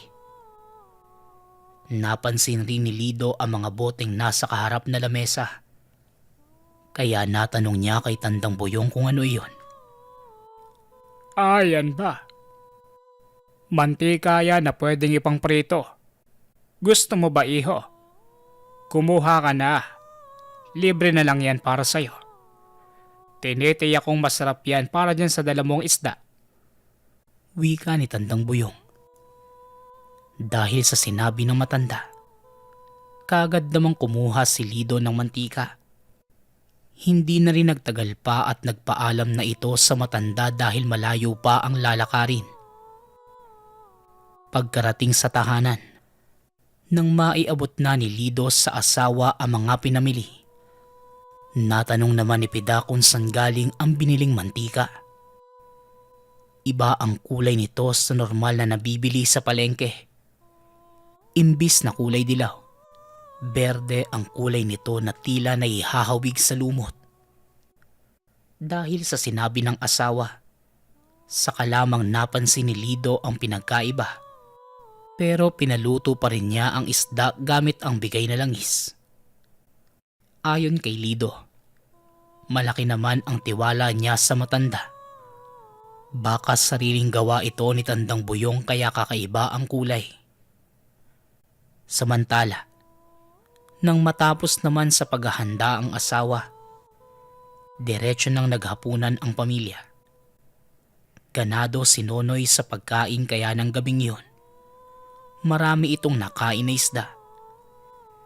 E: Napansin rin ni Lido ang mga boteng nasa kaharap na lamesa. Kaya natanong niya kay Tandang Boyong kung ano iyon.
F: Yan ba? Mantika yan na pwedeng ipang prito. Gusto mo ba, iho? Kumuha ka na. Libre na lang yan para sa'yo. Tinitiyak kong masarap yan para dyan sa dalamong isda.
E: Wika ni Tandang Boyong. Dahil sa sinabi ng matanda, kaagad namang kumuha si Lido ng mantika. Hindi na rin nagtagal pa at nagpaalam na ito sa matanda dahil malayo pa ang lalakarin. Pagkarating sa tahanan, nang maiabot na ni Lido sa asawa ang mga pinamili, natanong naman ni Pida kung saan galing ang biniling mantika. Iba ang kulay nito sa normal na nabibili sa palengke. Imbis na kulay dilaw, berde ang kulay nito na tila naihahawig sa lumot. Dahil sa sinabi ng asawa, saka lamang napansin ni Lido ang pinagkaiba. Pero pinaluto pa rin niya ang isda gamit ang bigay na langis. Ayon kay Lido, malaki naman ang tiwala niya sa matanda. Baka sariling gawa ito ni Tandang Boyong kaya kakaiba ang kulay. Samantala, nang matapos naman sa paghahanda ang asawa, diretso nang naghapunan ang pamilya. Ganado si Nonoy sa pagkain kaya ng gabing yun, marami itong nakain na isda.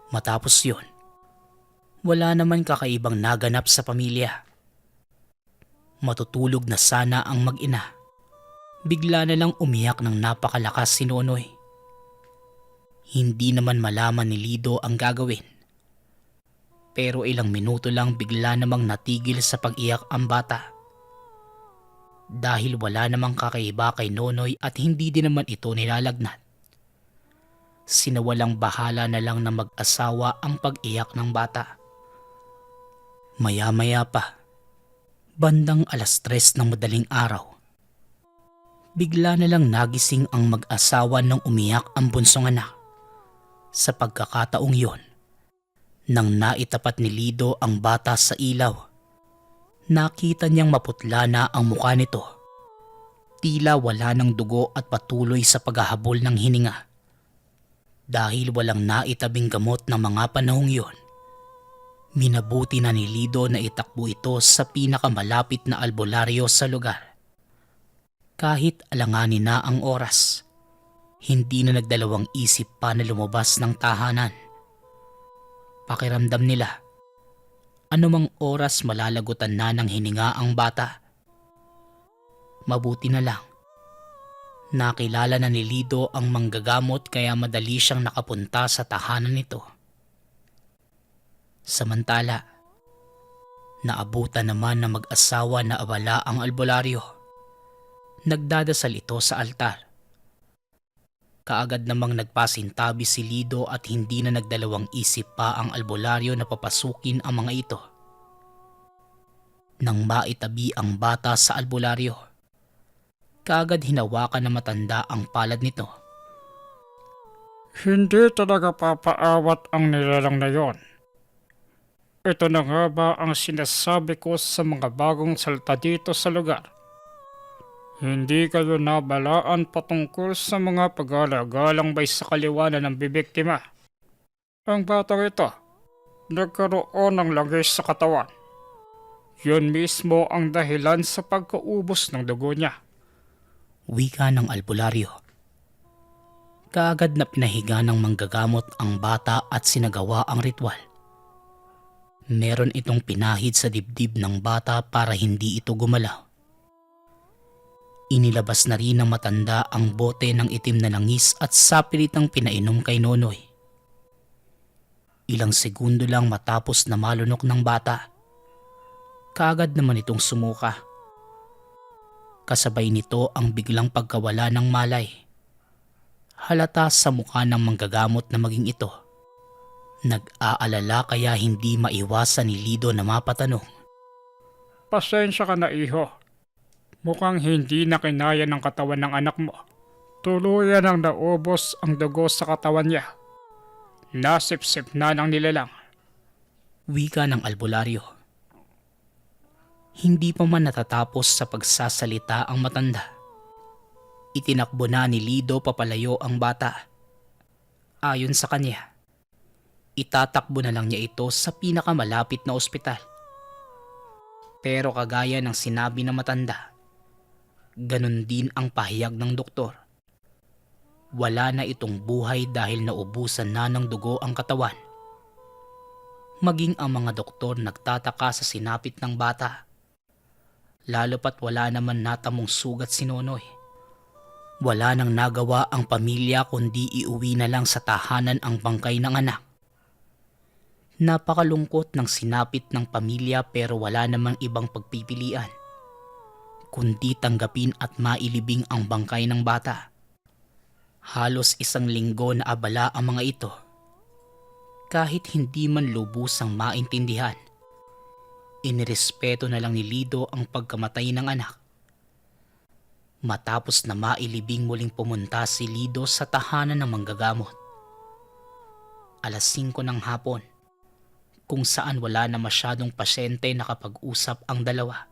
E: Matapos yun, wala naman kakaibang naganap sa pamilya. Matutulog na sana ang mag-ina. Bigla na lang umiyak ng napakalakas si Nonoy. Hindi naman malaman ni Lido ang gagawin. Pero ilang minuto lang bigla namang natigil sa pag-iyak ang bata. Dahil wala namang kakaiba kay Nonoy at hindi din naman ito nilalagnat. Sinawalang bahala na lang na mag-asawa ang pag-iyak ng bata. Maya-maya pa, bandang 3:00 ng madaling araw, bigla na lang nagising ang mag-asawa nang umiyak ang bunsong anak. Sa pagkakataong yon, nang naitapat ni Lido ang bata sa ilaw, nakita niyang maputla na ang mukha nito. Tila wala ng dugo at patuloy sa paghahabol ng hininga. Dahil walang naitabing gamot ng mga panahong yon, minabuti na ni Lido na itakbo ito sa pinakamalapit na albularyo sa lugar. Kahit alanganin na ang oras, hindi na nagdalawang isip pa na lumabas ng tahanan. Pakiramdam nila, anumang oras malalagutan na ng hininga ang bata. Mabuti na lang, nakilala na ni Lido ang manggagamot kaya madali siyang nakapunta sa tahanan nito. Samantala, naabutan naman ng mag-asawa na abala ang albularyo. Nagdadasal ito sa altar. Kaagad namang nagpasintabi si Lido at hindi na nagdalawang isip pa ang albularyo na papasukin ang mga ito. Nang maitabi ang bata sa albularyo, kaagad hinawakan na matanda ang palad nito.
F: Hindi talaga papaawat ang nilalang na yon. Ito na nga ba ang sinasabi ko sa mga bagong salta dito sa lugar? Hindi kayo nabalaan patungkol sa mga pag-alagalang sa kaliwanan ng bibiktima. Ang batang ito, nagkaroon ng langis sa katawan. Yun mismo ang dahilan sa pagkaubos ng dugo niya.
E: Wika ng albularyo. Kaagad na pinahiga ng manggagamot ang bata at sinagawa ang ritual. Meron itong pinahid sa dibdib ng bata para hindi ito gumalaw. Inilabas na rin ng matanda ang bote ng itim na langis at sapilitang pinainom kay Nonoy. Ilang segundo lang matapos na malunok ng bata, kaagad naman itong sumuka. Kasabay nito ang biglang pagkawala ng malay. Halata sa mukha ng manggagamot na maging ito. Nag-aalala kaya hindi maiwasan ni Lido na mapatanong.
F: Pasensya ka na, iho. Mukhang hindi na kinaya ng katawan ng anak mo. Tuluyan ang naubos ang dugo sa katawan niya. Nasipsip na ng nilalang.
E: Wika ng albularyo. Hindi pa man natatapos sa pagsasalita ang matanda. Itinakbo na ni Lido papalayo ang bata. Ayon sa kanya, itatakbo na lang niya ito sa pinakamalapit na ospital. Pero kagaya ng sinabi ng matanda, ganun din ang pahayag ng doktor. Wala na itong buhay dahil naubusan na ng dugo ang katawan. Maging ang mga doktor nagtataka sa sinapit ng bata. Lalo pat wala naman natamong sugat si Nonoy. Wala nang nagawa ang pamilya kundi iuwi na lang sa tahanan ang bangkay ng anak. Napakalungkot ng sinapit ng pamilya pero wala namang ibang pagpipilian, kundi tanggapin at mailibing ang bangkay ng bata. Halos 1 linggo na abala ang mga ito. Kahit hindi man lubusang maintindihan, inirespeto na lang ni Lido ang pagkamatay ng anak. Matapos na mailibing, muling pumunta si Lido sa tahanan ng manggagamot. 5:00 ng hapon, kung saan wala na masyadong pasyente nakapag-usap ang dalawa.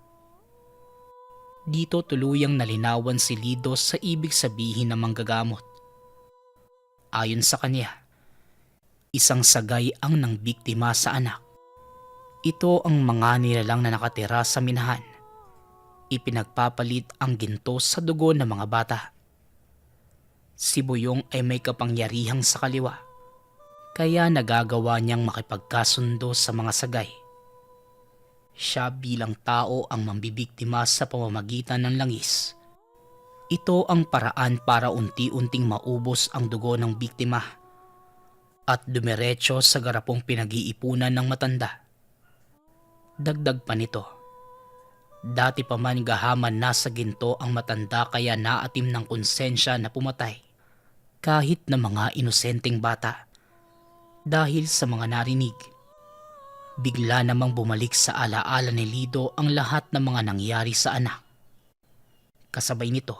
E: Dito tuluyang nalinawan si Lido sa ibig sabihin ng manggagamot. Ayon sa kanya, isang sagay ang nangbiktima sa anak. Ito ang mga nilalang na nakatira sa minahan. Ipinagpapalit ang ginto sa dugo ng mga bata. Si Buyong ay may kapangyarihang sa kaliwa, kaya nagagawa niyang makipagkasundo sa mga sagay. Siya bilang tao ang mambibiktima sa pamamagitan ng langis. Ito ang paraan para unti-unting maubos ang dugo ng biktima at dumiretso sa garapong pinag-iipunan ng matanda. Dagdag pa nito, dati pa man gahaman na sa ginto ang matanda kaya naatim ng konsensya na pumatay kahit na mga inosenteng bata. Dahil sa mga narinig, bigla namang bumalik sa alaala ni Lido ang lahat ng mga nangyari sa anak. Kasabay nito,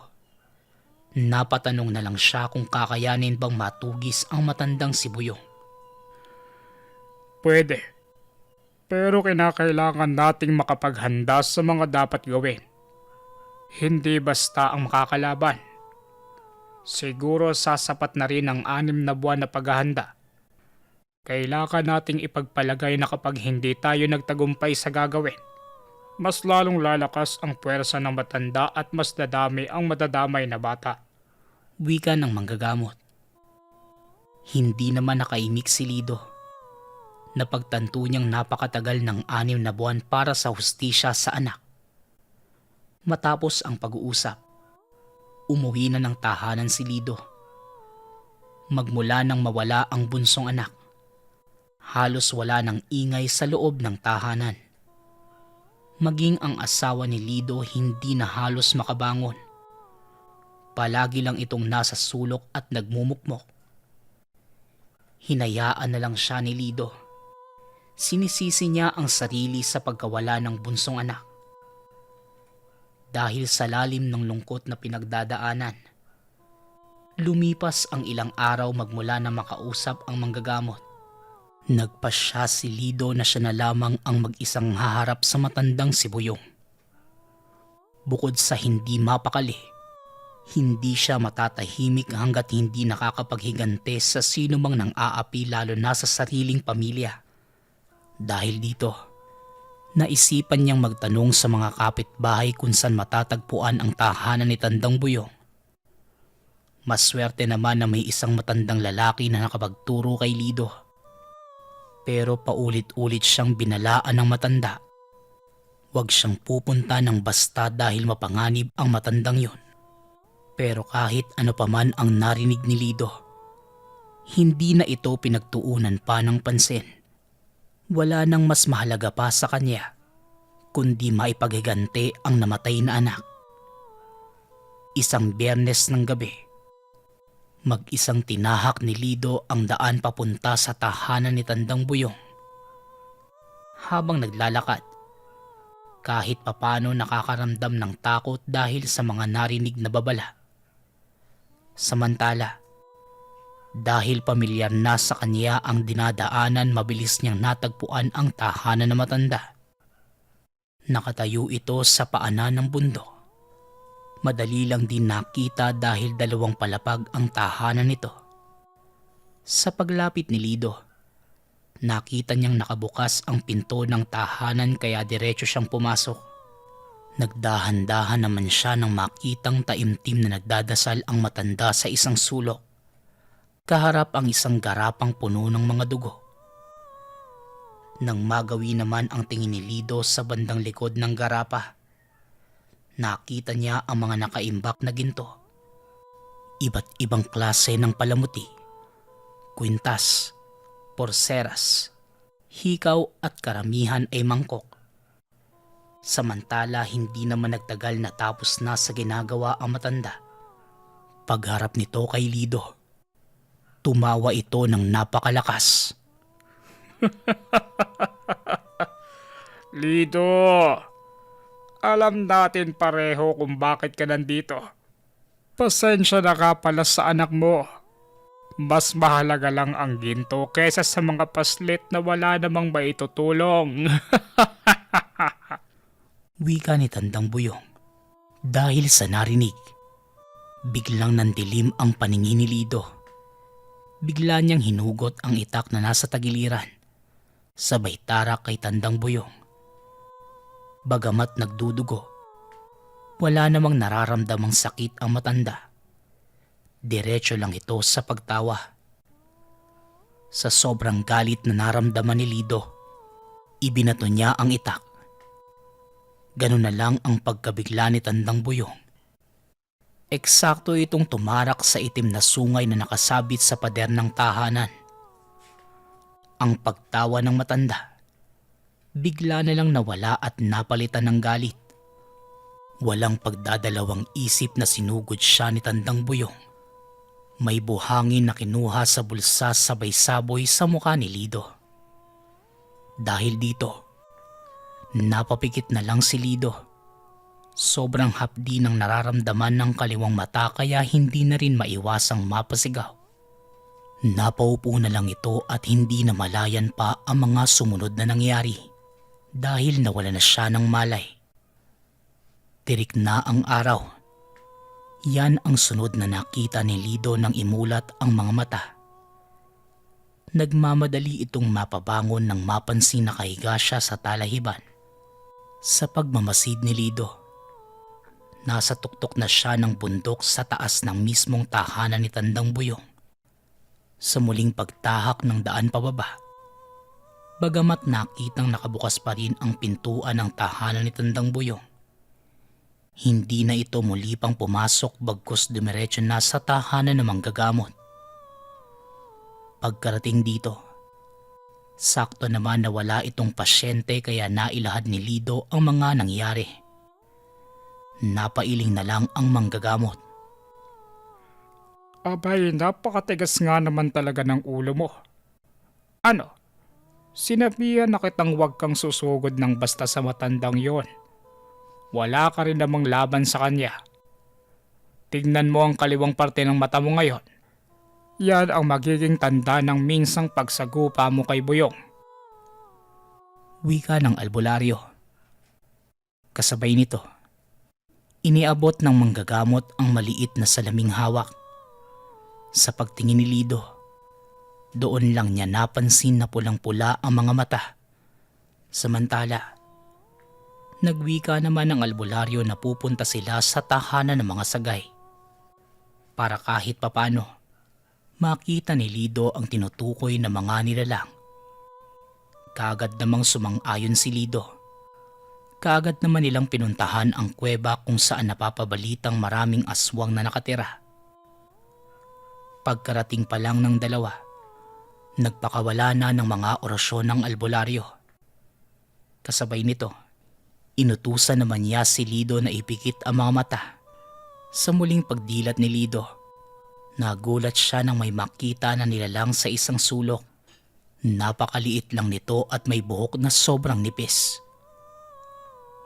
E: napatanong na lang siya kung kakayanin bang matugis ang matandang si Buyong.
F: Pwede. Pero kinakailangan nating makapaghanda sa mga dapat gawin. Hindi basta ang makakalaban. Siguro sasapat na rin ang 6 na buwan na paghahanda. Kailangan nating ipagpalagay na kapag hindi tayo nagtagumpay sa gagawin, mas lalong lalakas ang puwersa ng matanda at mas dadami ang madadamay na bata.
E: Wika ng manggagamot. Hindi naman nakaimik si Lido. Napagtanto niyang napakatagal ng 6 na buwan para sa hustisya sa anak. Matapos ang pag-uusap, umuwi na ng tahanan si Lido. Magmula nang mawala ang bunsong anak, halos wala ng ingay sa loob ng tahanan. Maging ang asawa ni Lido hindi na halos makabangon. Palagi lang itong nasa sulok at nagmumukmok. Hinayaan na lang siya ni Lido. Sinisisi niya ang sarili sa pagkawala ng bunsong anak. Dahil sa lalim ng lungkot na pinagdadaanan, lumipas ang ilang araw magmula na makausap ang manggagamot. Nagpasya si Lido na siya na lamang ang mag-isang haharap sa matandang si Buyong. Bukod sa hindi mapakali, hindi siya matatahimik hanggat hindi nakakapaghigante sa sino mang nang-aapi lalo na sa sariling pamilya. Dahil dito, naisipan niyang magtanong sa mga kapitbahay kung saan matatagpuan ang tahanan ni Tandang Buyong. Maswerte naman na may isang matandang lalaki na nakapagturo kay Lido. Pero paulit-ulit siyang binalaan ng matanda. Huwag siyang pupunta ng basta dahil mapanganib ang matandang yon. Pero kahit ano paman ang narinig ni Lido, hindi na ito pinagtuunan pa ng pansin. Wala nang mas mahalaga pa sa kanya, kundi maipaghigante ang namatay na anak. Isang Biyernes ng gabi, Mag-isang tinahak ni Lido ang daan papunta sa tahanan ni Tandang Buyong. Habang naglalakad, kahit papano nakakaramdam ng takot dahil sa mga narinig na babala. Samantala, dahil pamilyar na sa kanya ang dinadaanan, mabilis niyang natagpuan ang tahanan na matanda. Nakatayo ito sa paanan ng bundok. Madali lang din nakita dahil 2 palapag ang tahanan nito. Sa paglapit ni Lido, nakita niyang nakabukas ang pinto ng tahanan kaya diretso siyang pumasok. Nagdahan-dahan naman siya nang makitang taimtim na nagdadasal ang matanda sa isang sulok. Kaharap ang isang garapang puno ng mga dugo. Nang magawi naman ang tingin ni Lido sa bandang likod ng garapa, nakita niya ang mga nakaimbak na ginto. Iba't ibang klase ng palamuti, kwintas, porseras, hikaw at karamihan ay mangkok. Samantala hindi naman nagtagal na tapos na sa ginagawa ang matanda. Pagharap nito kay Lido, tumawa ito ng napakalakas.
F: Lido, alam natin pareho kung bakit ka nandito. Pasensya na ka pala sa anak mo. Mas mahalaga lang ang ginto kaysa sa mga paslit na wala namang maitutulong.
E: Wika ni Tandang Buyong. Dahil sa narinig, biglang nandilim ang paningin ni Lido. Bigla niyang hinugot ang itak na nasa tagiliran. Sabay tarak kay Tandang Buyong. Bagamat nagdudugo, wala namang nararamdamang sakit ang matanda. Diretso lang ito sa pagtawa. Sa sobrang galit na naramdaman ni Lido, ibinato niya ang itak. Ganun na lang ang pagkabigla ni Tandang Buyong. Eksakto itong tumarak sa itim na sungay na nakasabit sa pader ng tahanan. Ang pagtawa ng matanda, bigla na lang nawala at napalitan ng galit. Walang pagdadalawang isip na sinugod siya ni Tandang Buyong. May buhangin na kinuha sa bulsa sabay-saboy sa mukha ni Lido. Dahil dito, napapikit na lang si Lido. Sobrang hapdi ng nararamdaman ng kaliwang mata kaya hindi na rin maiwasang mapasigaw. Napaupo na lang ito at hindi na malayan pa ang mga sumunod na nangyari dahil nawala na siya ng malay. Tirik na ang araw. Yan ang sunod na nakita ni Lido nang imulat ang mga mata. Nagmamadali itong mapabangon nang mapansin na kahiga siya sa talahiban. Sa pagmamasid ni Lido, nasa tuktok na siya ng bundok sa taas ng mismong tahanan ni Tandang Buyong. Sa muling pagtahak ng daan pababa, bagamat nakitang nakabukas pa rin ang pintuan ng tahanan ni Tandang Buyong, hindi na ito muli pang pumasok bagkus dumiretso na sa tahanan ng manggagamot. Pagkarating dito, sakto naman na wala itong pasyente kaya nailahad ni Lido ang mga nangyari. Napailing na lang ang manggagamot.
F: Abay, napakatigas nga naman talaga ng ulo mo. Ano? Sinabihan na kitang huwag kang susugod ng basta sa matandang yon. Wala ka rin namang laban sa kanya. Tignan mo ang kaliwang parte ng mata mo ngayon. Yan ang magiging tanda ng minsang pagsagupa mo kay Buyong.
E: Wika ng albularyo. Kasabay nito, iniabot ng manggagamot ang maliit na salaming hawak. Sa pagtingin ni Lido, doon lang niya napansin na pulang-pula ang mga mata. Samantala, nagwika naman ang albularyo na pupunta sila sa tahanan ng mga sagay. Para kahit papano, makita ni Lido ang tinutukoy na mga nilalang. Kaagad namang sumang-ayon si Lido. Kaagad naman nilang pinuntahan ang kuweba kung saan napapabalitang maraming aswang na nakatira. Pagkarating pa lang ng dalawa, nagpakawala na ng mga orasyon ng albularyo. Kasabay nito, inutusan naman niya si Lido na ipikit ang mga mata. Sa muling pagdilat ni Lido, Nagulat siya nang may makita na nilalang sa isang sulok. Napakaliit lang nito at may buhok na sobrang nipis.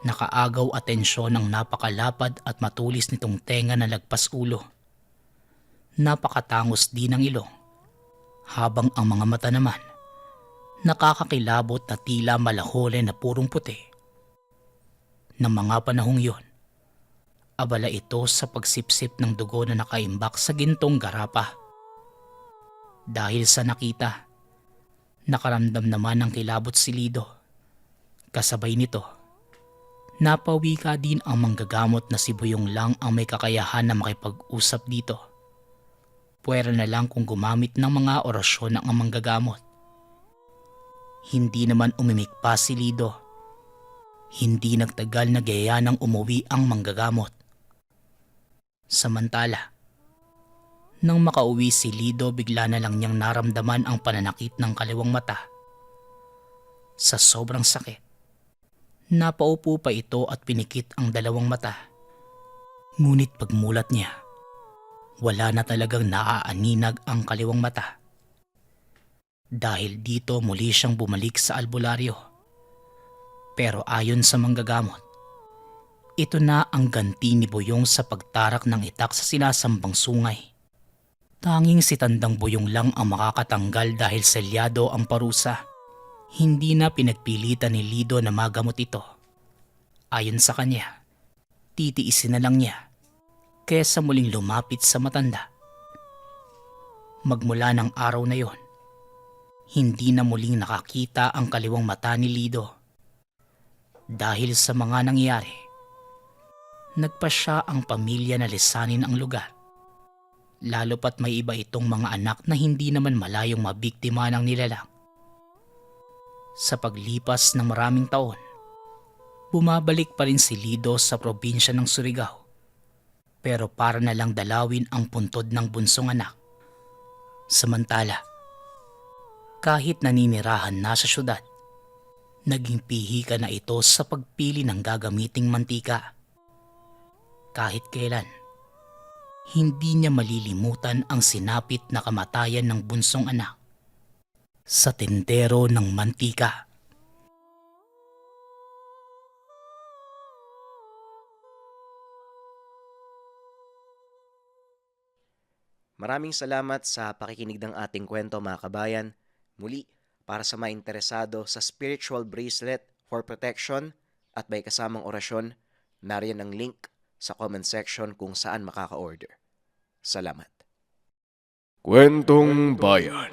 E: Nakaagaw atensyon ang napakalapad at matulis nitong tenga na lagpas ulo. Napakatangos din ng ilong, habang ang mga mata naman nakakakilabot na tila malahole na purong puti. Ng mga panahong yon, abala ito sa pagsipsip ng dugo na nakaimbak sa gintong garapa. Dahil sa nakita, nakaramdam naman ng kilabot si Lido. Kasabay nito, napawika din ang manggagamot na si Buyong lang ang may kakayahan na makipag-usap dito. Puwera na lang kung gumamit ng mga orasyon ng manggagamot. Hindi naman umimik pa si Lido. Hindi nagtagal na gaya nang umuwi ang manggagamot. Samantala, nang makauwi si Lido, bigla na lang niyang naramdaman ang pananakit ng kaliwang mata. Sa sobrang sakit, napaupo pa ito at pinikit ang dalawang mata. Ngunit pagmulat niya, wala na talagang naaaninag ang kaliwang mata. Dahil dito muli siyang bumalik sa albularyo. Pero ayon sa manggagamot, ito na ang ganti ni Buyong sa pagtarak ng itak sa sinasambang sungay. Tanging si Tandang Buyong lang ang makakatanggal dahil selyado ang parusa. Hindi na pinagpilitan ni Lido na magamot ito. Ayon sa kanya, titiisin na lang niya kaysa muling lumapit sa matanda. Magmula ng araw na yon, hindi na muling nakakita ang kaliwang mata ni Lido. Dahil sa mga nangyari, nagpasya ang pamilya na lisanin ang lugar. Lalo pat may iba itong mga anak na hindi naman malayong mabiktima ng nilalang. Sa paglipas ng maraming taon, bumabalik pa rin si Lido sa probinsya ng Surigao. Pero para na lang dalawin ang puntod ng bunsong anak. Samantala, kahit naninirahan na sa syudad, naging pihika na ito sa pagpili ng gagamiting mantika. Kahit kailan, hindi niya malilimutan ang sinapit na kamatayan ng bunsong anak sa tendero ng mantika.
B: Maraming salamat sa pakikinig ng ating kwento, mga kabayan. Muli, para sa mga interesado sa spiritual bracelet for protection at may kasamang orasyon, nariyan ang link sa comment section kung saan makaka-order. Salamat.
A: Kwentong Bayan.